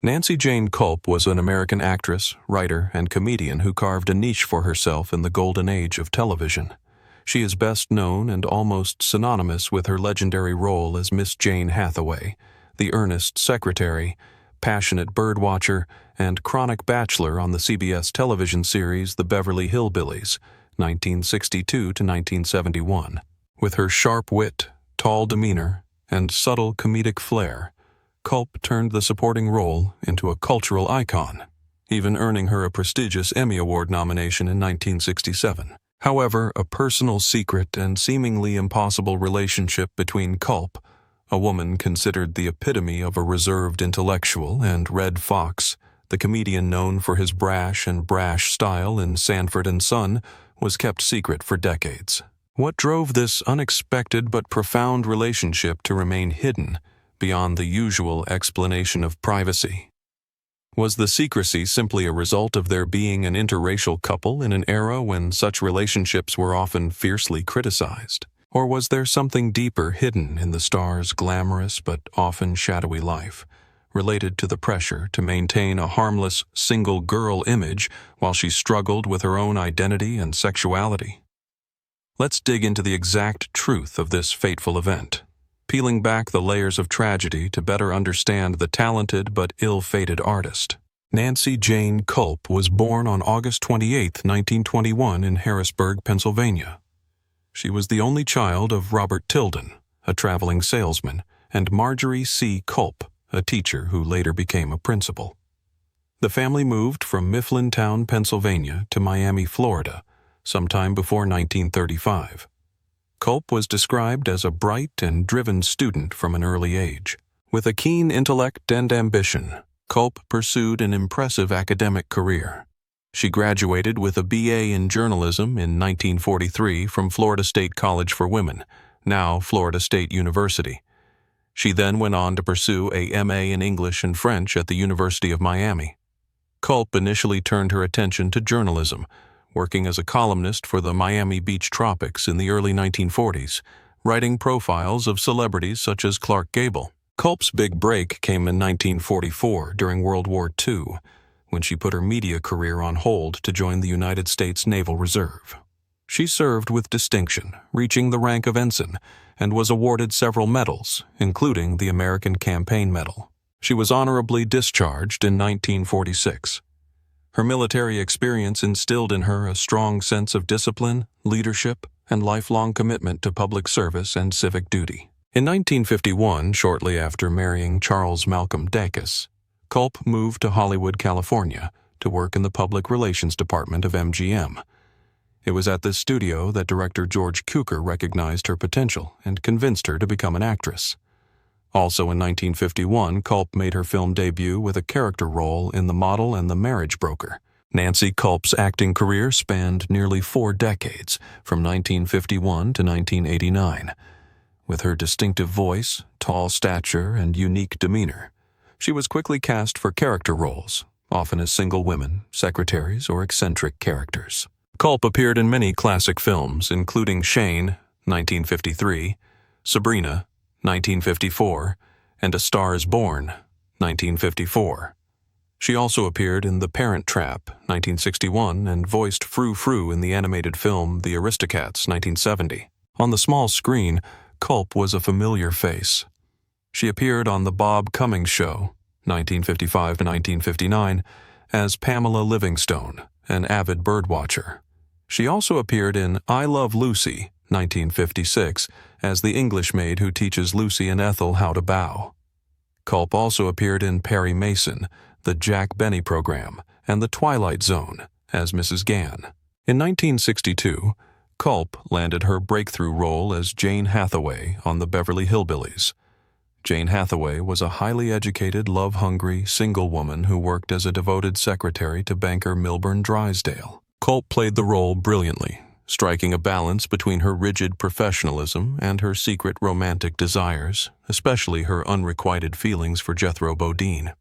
Nancy Jane Kulp was an American actress, writer, and comedian who carved a niche for herself in the golden age of television. She is best known and almost synonymous with her legendary role as Miss Jane Hathaway, the earnest secretary, passionate birdwatcher, and chronic bachelor on the CBS television series The Beverly Hillbillies, 1962 to 1971. With her sharp wit, tall demeanor, and subtle comedic flair, Kulp turned the supporting role into a cultural icon, even earning her a prestigious Emmy Award nomination in 1967. However, a personal secret and seemingly impossible relationship between Kulp, a woman considered the epitome of a reserved intellectual, and Red Foxx, the comedian known for his brash style in Sanford & Son, was kept secret for decades. What drove this unexpected but profound relationship to remain hidden beyond the usual explanation of privacy? Was the secrecy simply a result of their being an interracial couple in an era when such relationships were often fiercely criticized? Or was there something deeper hidden in the star's glamorous but often shadowy life, related to the pressure to maintain a harmless single girl image while she struggled with her own identity and sexuality? Let's dig into the exact truth of this fateful event, peeling back the layers of tragedy to better understand the talented but ill-fated artist. Nancy Jane Kulp was born on August 28, 1921 in Harrisburg, Pennsylvania. She was the only child of Robert Tilden, a traveling salesman, and Marjorie C. Kulp, a teacher who later became a principal. The family moved from Mifflintown, Pennsylvania to Miami, Florida, sometime before 1935. Kulp was described as a bright and driven student from an early age. With a keen intellect and ambition, Kulp pursued an impressive academic career. She graduated with a BA in journalism in 1943 from Florida State College for Women, now Florida State University. She then went on to pursue a MA in English and French at the University of Miami. Kulp initially turned her attention to journalism, working as a columnist for the Miami Beach Tropics in the early 1940s, writing profiles of celebrities such as Clark Gable. Kulp's big break came in 1944 during World War II, when she put her media career on hold to join the United States Naval Reserve. She served with distinction, reaching the rank of ensign, and was awarded several medals, including the American Campaign Medal. She was honorably discharged in 1946. Her military experience instilled in her a strong sense of discipline, leadership, and lifelong commitment to public service and civic duty. In 1951, shortly after marrying Charles Malcolm Dacus, Kulp moved to Hollywood, California, to work in the public relations department of MGM. It was at this studio that director George Cukor recognized her potential and convinced her to become an actress. Also in 1951, Kulp made her film debut with a character role in The Model and the Marriage Broker. Nancy Kulp's acting career spanned nearly 4 decades, from 1951 to 1989. With her distinctive voice, tall stature, and unique demeanor, she was quickly cast for character roles, often as single women, secretaries, or eccentric characters. Kulp appeared in many classic films, including Shane, 1953, Sabrina, 1954, and A Star is Born, 1954. She also appeared in The Parent Trap, 1961, and voiced Frou Frou in the animated film The Aristocats, 1970. On the small screen, Kulp was a familiar face. She appeared on The Bob Cummings Show, 1955 to 1959, as Pamela Livingstone, an avid birdwatcher. She also appeared in I Love Lucy, 1956, as the English maid who teaches Lucy and Ethel how to bow. Kulp also appeared in Perry Mason, The Jack Benny Program, and The Twilight Zone as Mrs. Gann. In 1962, Kulp landed her breakthrough role as Jane Hathaway on The Beverly Hillbillies. Jane Hathaway was a highly educated, love-hungry, single woman who worked as a devoted secretary to banker Milburn Drysdale. Kulp played the role brilliantly, striking a balance between her rigid professionalism and her secret romantic desires, especially her unrequited feelings for Jethro Bodine.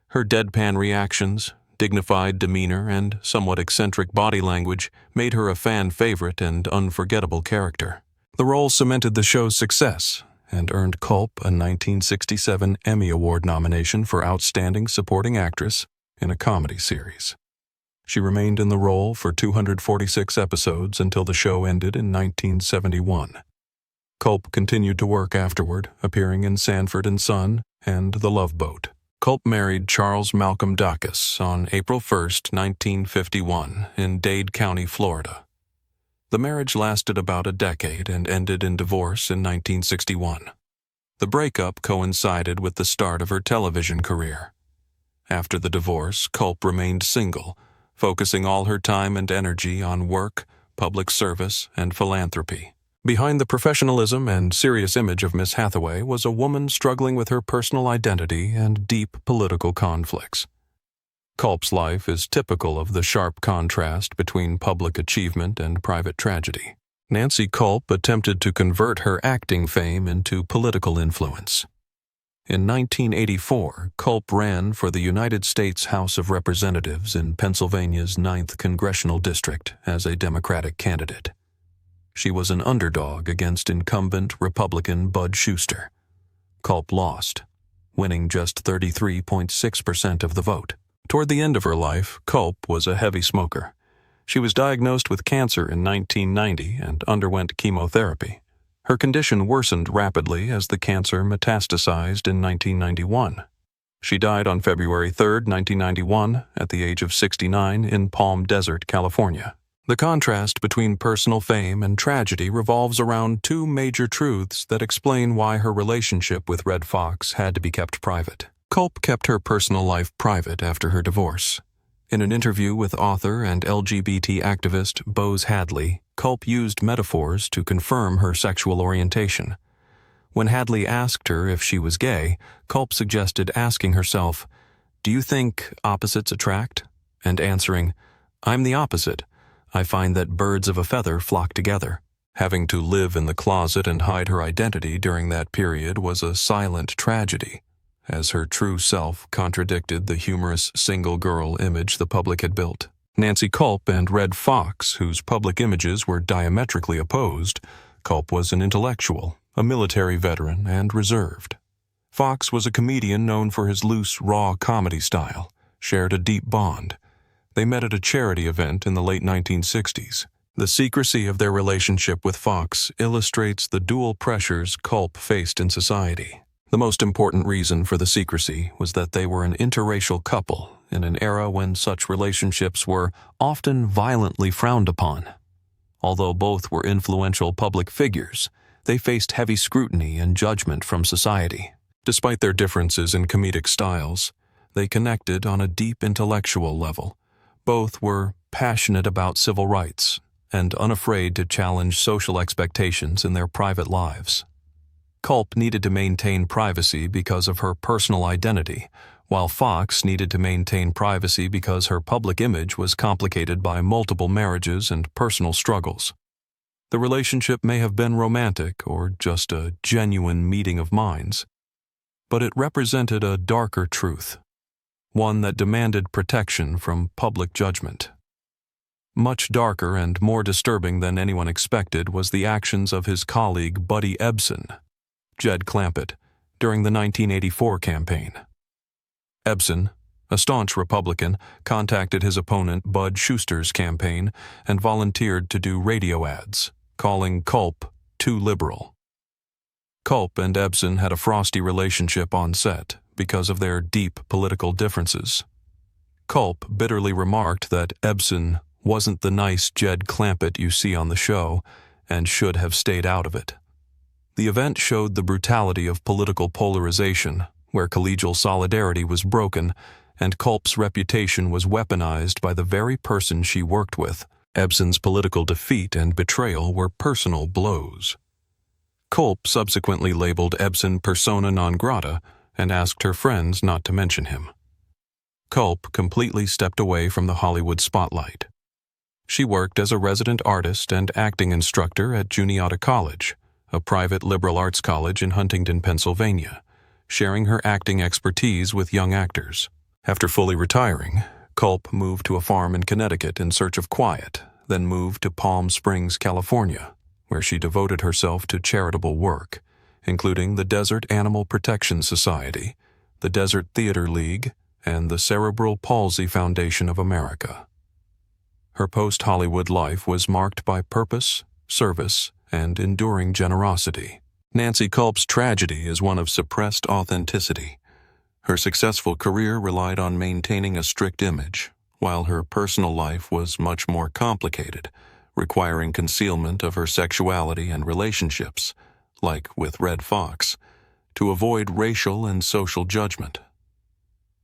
Her deadpan reactions, dignified demeanor, and somewhat eccentric body language made her a fan favorite and unforgettable character. The role cemented the show's success, and earned Kulp a 1967 Emmy Award nomination for Outstanding Supporting Actress in a Comedy Series. She remained in the role for 246 episodes until the show ended in 1971. Kulp continued to work afterward, appearing in Sanford and Son and The Love Boat. Kulp married Charles Malcolm Dacus on April 1, 1951, in Dade County, Florida. The marriage lasted about a decade and ended in divorce in 1961. The breakup coincided with the start of her television career. After the divorce, Kulp remained single, focusing all her time and energy on work, public service, and philanthropy. Behind the professionalism and serious image of Miss Hathaway was a woman struggling with her personal identity and deep political conflicts. Kulp's life is typical of the sharp contrast between public achievement and private tragedy. Nancy Kulp attempted to convert her acting fame into political influence. In 1984, Kulp ran for the United States House of Representatives in Pennsylvania's 9th Congressional District as a Democratic candidate. She was an underdog against incumbent Republican Bud Schuster. Kulp lost, winning just 33.6% of the vote. Toward the end of her life, Kulp was a heavy smoker. She was diagnosed with cancer in 1990 and underwent chemotherapy. Her condition worsened rapidly as the cancer metastasized in 1991. She died on February 3, 1991, at the age of 69 in Palm Desert, California. The contrast between personal fame and tragedy revolves around two major truths that explain why her relationship with Red Fox had to be kept private. Kulp kept her personal life private after her divorce. In an interview with author and LGBT activist Bose Hadley, Kulp used metaphors to confirm her sexual orientation. When Hadley asked her if she was gay, Kulp suggested asking herself, "Do you think opposites attract?" and answering, "I'm the opposite. I find that birds of a feather flock together." Having to live in the closet and hide her identity during that period was a silent tragedy, as her true self contradicted the humorous single girl image the public had built. Nancy Kulp and Red Fox, whose public images were diametrically opposed, Kulp was an intellectual, a military veteran, and reserved. Foxx was a comedian known for his loose, raw comedy style, shared a deep bond. They met at a charity event in the late 1960s. The secrecy of their relationship with Foxx illustrates the dual pressures Kulp faced in society. The most important reason for the secrecy was that they were an interracial couple in an era when such relationships were often violently frowned upon. Although both were influential public figures, they faced heavy scrutiny and judgment from society. Despite their differences in comedic styles, they connected on a deep intellectual level. Both were passionate about civil rights and unafraid to challenge social expectations in their private lives. Kulp needed to maintain privacy because of her personal identity, while Foxx needed to maintain privacy because her public image was complicated by multiple marriages and personal struggles. The relationship may have been romantic or just a genuine meeting of minds, but it represented a darker truth, one that demanded protection from public judgment. Much darker and more disturbing than anyone expected was the actions of his colleague Buddy Ebsen, Jed Clampett, during the 1984 campaign. Ebsen, a staunch Republican, contacted his opponent Bud Schuster's campaign and volunteered to do radio ads, calling Kulp too liberal. Kulp and Ebsen had a frosty relationship on set because of their deep political differences. Kulp bitterly remarked that Ebsen wasn't the nice Jed Clampett you see on the show and should have stayed out of it. The event showed the brutality of political polarization, where collegial solidarity was broken and Kulp's reputation was weaponized by the very person she worked with. Ebsen's political defeat and betrayal were personal blows. Kulp subsequently labeled Ebsen persona non grata and asked her friends not to mention him. Kulp completely stepped away from the Hollywood spotlight. She worked as a resident artist and acting instructor at Juniata College, a private liberal arts college in Huntington, Pennsylvania, sharing her acting expertise with young actors. After fully retiring, Kulp moved to a farm in Connecticut in search of quiet, then moved to Palm Springs, California, where she devoted herself to charitable work, including the Desert Animal Protection Society, the Desert Theater League, and the Cerebral Palsy Foundation of America. Her post-Hollywood life was marked by purpose, service, and enduring generosity. Nancy Kulp's tragedy is one of suppressed authenticity. Her successful career relied on maintaining a strict image, while her personal life was much more complicated, requiring concealment of her sexuality and relationships, like with Red Foxx, to avoid racial and social judgment.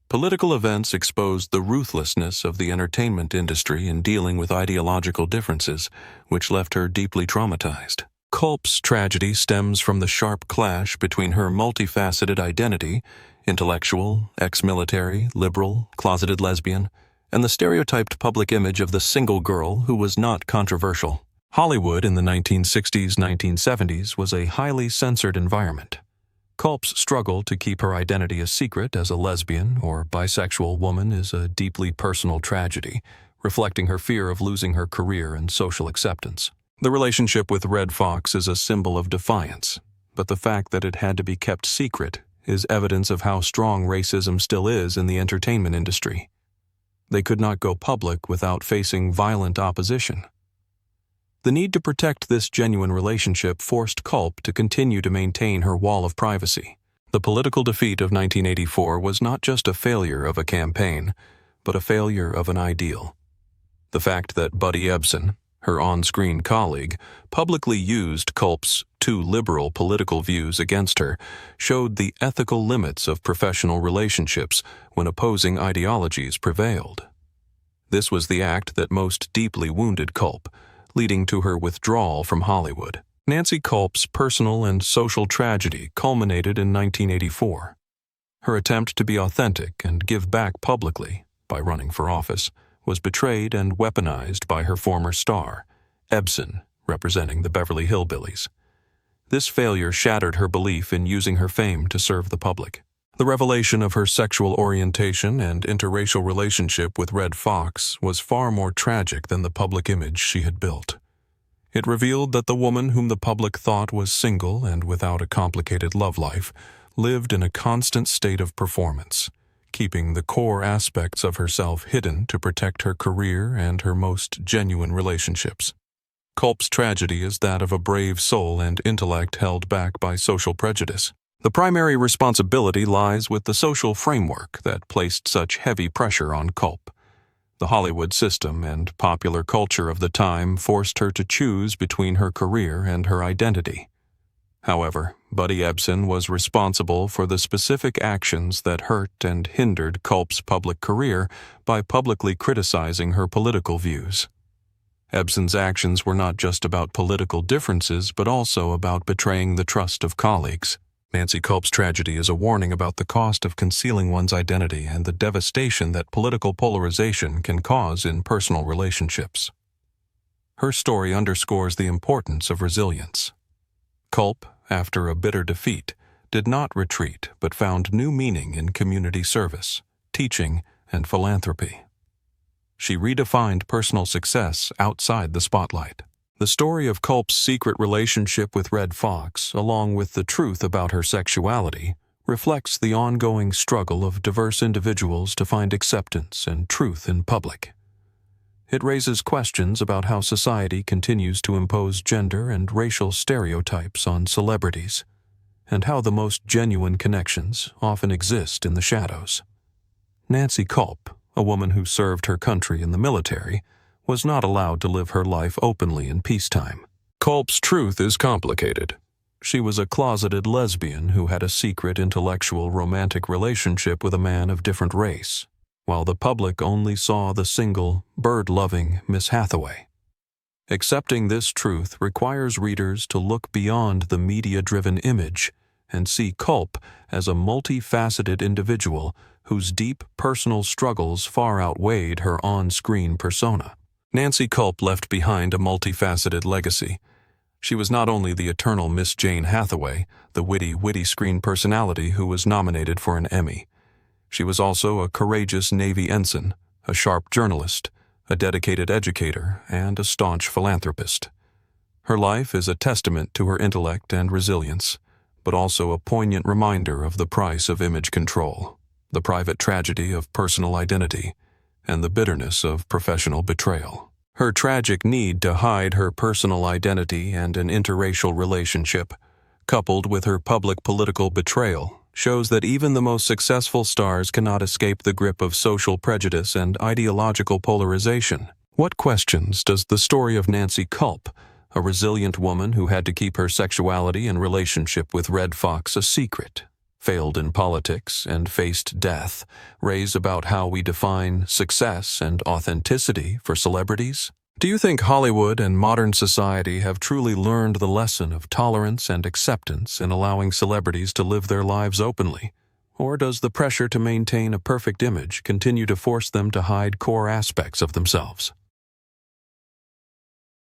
Political events exposed the ruthlessness of the entertainment industry in dealing with ideological differences, which left her deeply traumatized. Kulp's tragedy stems from the sharp clash between her multifaceted identity, intellectual, ex-military, liberal, closeted lesbian, and the stereotyped public image of the single girl who was not controversial. Hollywood in the 1960s-1970s was a highly censored environment. Kulp's struggle to keep her identity a secret as a lesbian or bisexual woman is a deeply personal tragedy, reflecting her fear of losing her career and social acceptance. The relationship with Red Foxx is a symbol of defiance, but the fact that it had to be kept secret is evidence of how strong racism still is in the entertainment industry. They could not go public without facing violent opposition. The need to protect this genuine relationship forced Kulp to continue to maintain her wall of privacy. The political defeat of 1984 was not just a failure of a campaign, but a failure of an ideal. The fact that Buddy Ebsen, her on-screen colleague, publicly used Kulp's too liberal political views against her showed the ethical limits of professional relationships when opposing ideologies prevailed. This was the act that most deeply wounded Kulp, leading to her withdrawal from Hollywood. Nancy Kulp's personal and social tragedy culminated in 1984. Her attempt to be authentic and give back publicly, by running for office, was betrayed and weaponized by her former star, Ebsen, representing the Beverly Hillbillies. This failure shattered her belief in using her fame to serve the public. The revelation of her sexual orientation and interracial relationship with Red Foxx was far more tragic than the public image she had built. It revealed that the woman whom the public thought was single and without a complicated love life lived in a constant state of performance, keeping the core aspects of herself hidden to protect her career and her most genuine relationships. Kulp's tragedy is that of a brave soul and intellect held back by social prejudice. The primary responsibility lies with the social framework that placed such heavy pressure on Kulp. The Hollywood system and popular culture of the time forced her to choose between her career and her identity. However, Buddy Ebsen was responsible for the specific actions that hurt and hindered Kulp's public career by publicly criticizing her political views. Ebsen's actions were not just about political differences, but also about betraying the trust of colleagues. Nancy Kulp's tragedy is a warning about the cost of concealing one's identity and the devastation that political polarization can cause in personal relationships. Her story underscores the importance of resilience. Kulp, after a bitter defeat, did not retreat but found new meaning in community service, teaching, and philanthropy. She redefined personal success outside the spotlight. The story of Kulp's secret relationship with Red Foxx, along with the truth about her sexuality, reflects the ongoing struggle of diverse individuals to find acceptance and truth in public. It raises questions about how society continues to impose gender and racial stereotypes on celebrities, and how the most genuine connections often exist in the shadows. Nancy Kulp, a woman who served her country in the military, was not allowed to live her life openly in peacetime. Kulp's truth is complicated. She was a closeted lesbian who had a secret intellectual romantic relationship with a man of different race, while the public only saw the single, bird-loving Miss Hathaway. Accepting this truth requires readers to look beyond the media-driven image and see Kulp as a multifaceted individual whose deep personal struggles far outweighed her on-screen persona. Nancy Kulp left behind a multifaceted legacy. She was not only the eternal Miss Jane Hathaway, the witty screen personality who was nominated for an Emmy. She was also a courageous Navy ensign, a sharp journalist, a dedicated educator, and a staunch philanthropist. Her life is a testament to her intellect and resilience, but also a poignant reminder of the price of image control, the private tragedy of personal identity, and the bitterness of professional betrayal. Her tragic need to hide her personal identity and an interracial relationship, coupled with her public political betrayal, shows that even the most successful stars cannot escape the grip of social prejudice and ideological polarization. What questions does the story of Nancy Kulp, a resilient woman who had to keep her sexuality and relationship with Red Fox a secret, failed in politics, and faced death, raise about how we define success and authenticity for celebrities? Do you think Hollywood and modern society have truly learned the lesson of tolerance and acceptance in allowing celebrities to live their lives openly? Or does the pressure to maintain a perfect image continue to force them to hide core aspects of themselves?